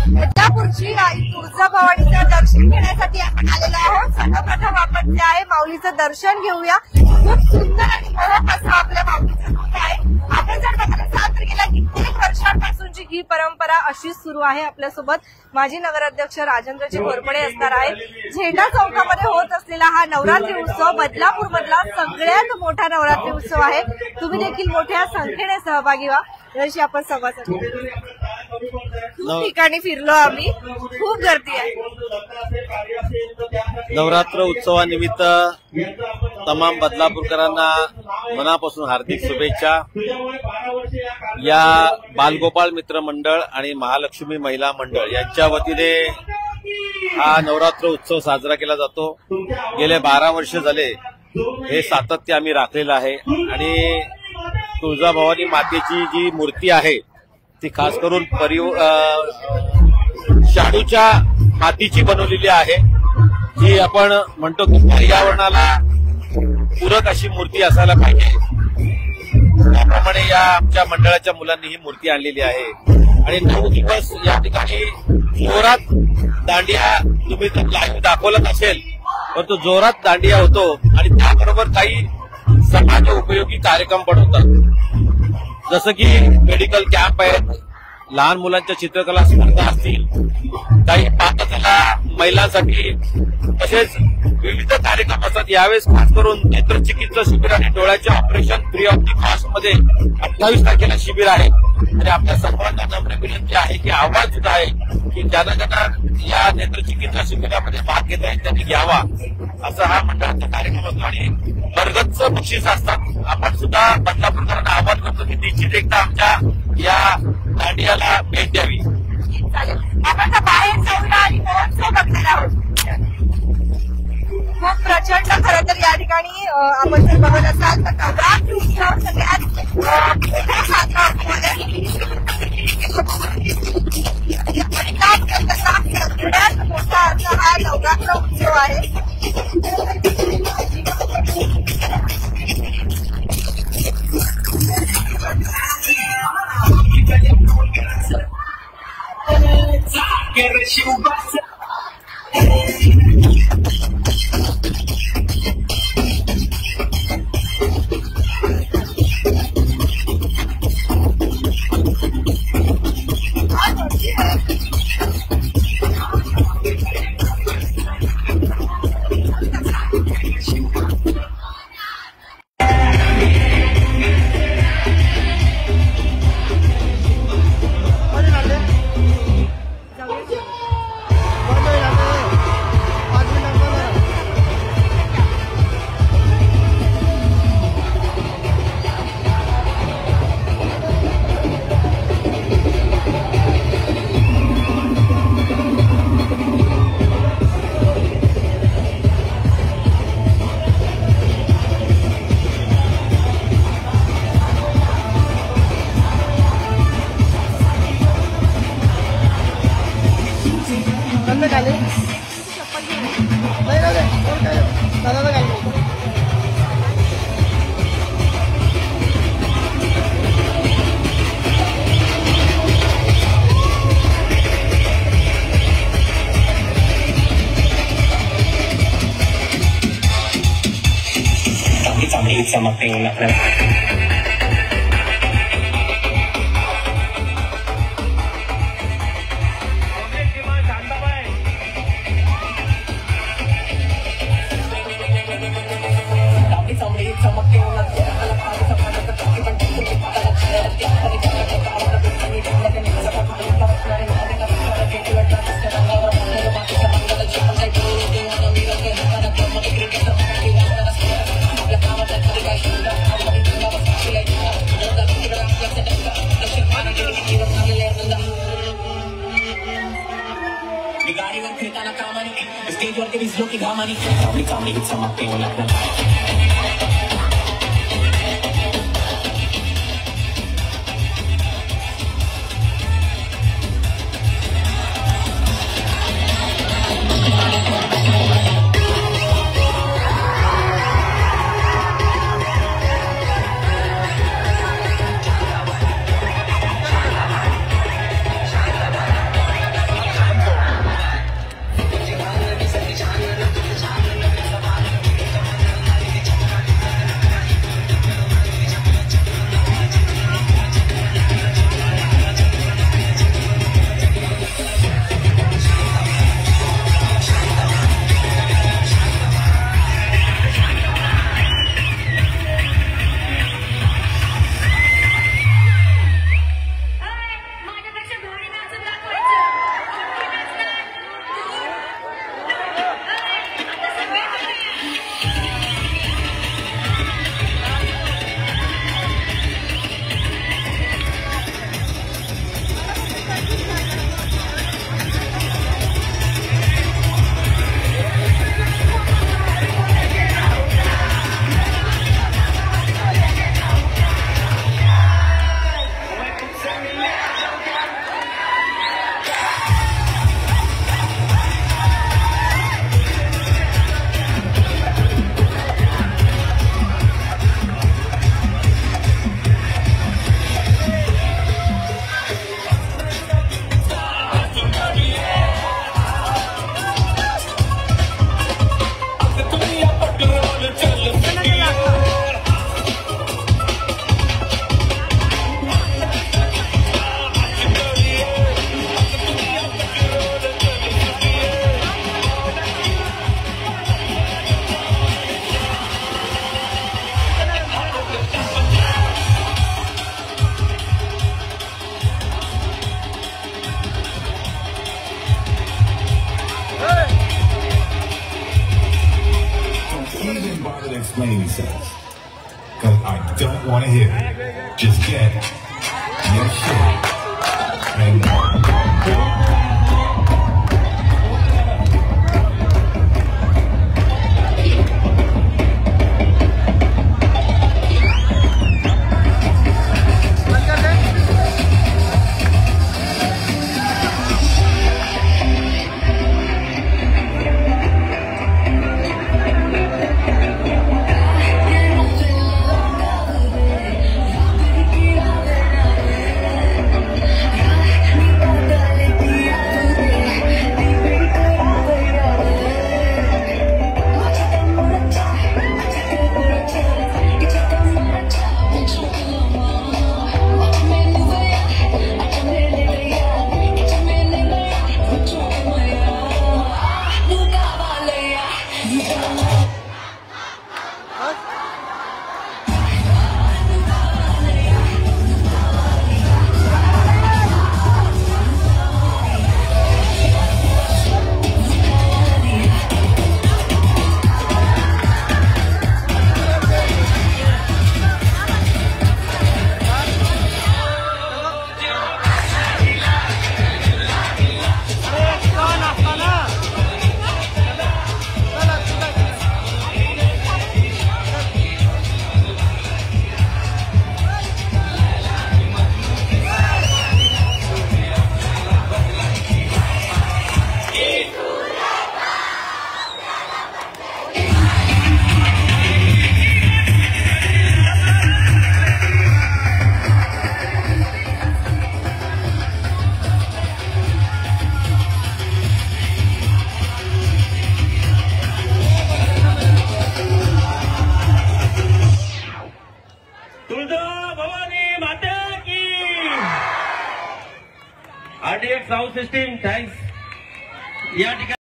बदलापूरची आई तुळजाभवानीचं दर्शन घेण्यासाठी आपण आलेलो आहोत। सर्वप्रथम आपण जे आहे माऊलीचं दर्शन घेऊया। खूप सुंदर आणि मोहक असं आपल्या माऊलीचं रूप आहे। आपण जर बघायला असाल तर गेल्या कित्येक वर्षांपासूनची ही परंपरा अशीच सुरू आहे। आपल्यासोबत माजी नगराध्यक्ष राजेंद्रजी घोरपडे असणार आहेत। झेंडा चौकामध्ये होत असलेला हा नवरात्री उत्सव बदलापूर मधला सगळ्यात मोठा नवरात्री उत्सव आहे। तुम्ही देखील मोठ्या संख्येने सहभागी व्हा याची आपण संवाद साधू। खूप ठिकाणी फिरलो आम्ही, खूप गर्दी आहे। नवरात्र उत्सवानिमित्त तमाम बदलापूरकरांना मनापासून हार्दिक शुभेच्छा। या बालगोपाळ मित्र मंडळ आणि महालक्ष्मी महिला मंडळ यांच्या वतीने हा नवरात्र उत्सव साजरा केला जातो। गेले 12 वर्ष झाले हे सातत्य आम्ही राखलेलं आहे आणि तुळजाभवानी मातेची जी मूर्ती आहे ती खास करून शाडूच्या मातीची बनवलेली आहे, जी आपण म्हणतो की पर्यावरणाला पूरक अशी मूर्ती असायला पाहिजे। त्याप्रमाणे या आमच्या मंडळाच्या मुलांनी ही मूर्ती आणलेली आहे आणि 9 दिवस या ठिकाणी जोरात दांडिया, तुम्ही तर लाईव्ह दाखवलं नसेल परंतु जोरात दांडिया होतो आणि त्याबरोबर काही समाज उपयोगी कार्यक्रम पण होतात, जसं की मेडिकल कॅम्प आहेत, लहान मुलांच्या चित्रकला स्पर्धा असतील, काही पात्रता महिलांसाठी, तसेच विविध कार्यक्रम असतात। यावेळेस खास करून नेत्रचिकित्सा शिबिर आणि डोळ्याचे operation free of the cost मध्ये 28 तारखेला शिबिर आहे आणि आपल्या सर्वांना नम्र विनंती आहे की आवाज सुद्धा आहे की ज्यांना या नेत्रचिकित्सा शिबिरामध्ये भाग घेता येईल त्यांनी घ्यावा, असा हा मंडळाचा कार्यक्रम असतो आणि भरगच्च बक्षीस असतात। आपण सुद्धा बदलापूरकरांना आवाहन करतो की निश्चित एकदा आमच्या या दांडियाला भेट द्यावी। आपण बाहेर जाऊया आणि महोत्सव बघणार आहोत। खूप प्रचंड खरं तर या ठिकाणी आपण जर बघत असाल तर नवरात्री उत्सव सगळ्यात मोठा साजरा सगळ्यात मोठा असा हा नवरात्र उत्सव आहे। चमकते स्टेजवरती विसलो की घामानी आपली कामडी चमकते explain yourselves. Because I don't want to hear it. Just get your shit and RDX sound system thanks या ठिकाणी